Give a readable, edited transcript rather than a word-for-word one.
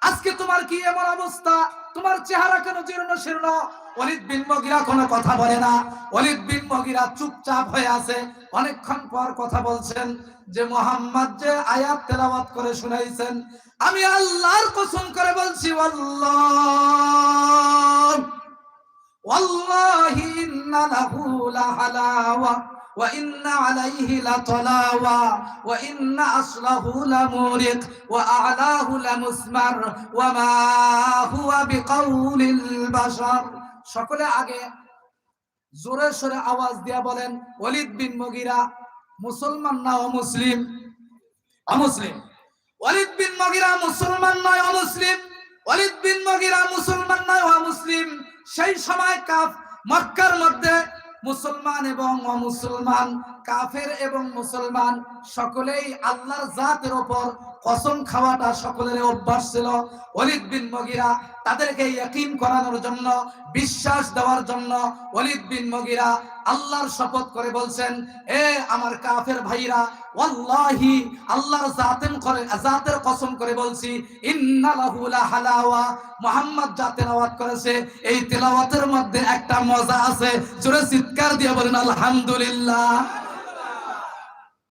আজকে তোমার কি এমন অবস্থা? তোমার চেহারা কেন জীর্ণ শীর্ণ? ওয়ালিদ বিন মুগিরা কোনো কথা বলে না। ওয়ালিদ বিন মুগিরা চুপচাপ হয়ে আছে। অনেকক্ষণ পর কথা বলছেন যে মুহাম্মদ যে আয়াত তেলাওয়াত করে শুনাইছেন, আমি আল্লাহর কসম করে বলছি, আল্লাহ ওয়াল্লাহি ইন্না লাহু লাহালাওয়া ওয়া ইন্না আলাইহি লাতালাওয়া ওয়া ইন্না আসলাহু লামুরিক ওয়া আ'লাহু লামুসমার ওয়া মা হুয়া বিকাউলিল বাশার। সকলে আগে জোরে সোরে আওয়াজ দিয়া বলেন, ওয়ালিদ বিন মুগিরা মুসলমান না অমুসলিম? অমুসলিম। ওয়ালিদ বিন মুগিরা মুসলমান নয় অমুসলিম। ওয়ালিদ বিন মুগিরা মুসলমান নয় অমুসলিম। সেই সময় মক্কার মধ্যে মুসলমান এবং অমুসলমান, কাফের এবং মুসলমান সকলেই আল্লাহর জাতের উপর কসম খাওয়াটা সকলের অভ্যাস ছিল। ওয়ালিদ বিন মুগিরা তাদেরকে ইয়াকিন করানোর জন্য, বিশ্বাস দেওয়ার জন্য ওয়ালিদ বিন মুগিরা আল্লাহর শপথ করে বলছেন, এ আমার কাফের ভাইরা, ওয়াল্লাহি আল্লাহর জাতের কসম করে বলছি, ইন্না লাহু লাহালাওয়া, মুহাম্মদ যা তেলাওয়াত করেছে এই তেলাওয়াতের মধ্যে একটা মজা আছে। জোরে চিৎকার দিয়ে বলেন আলহামদুলিল্লাহ।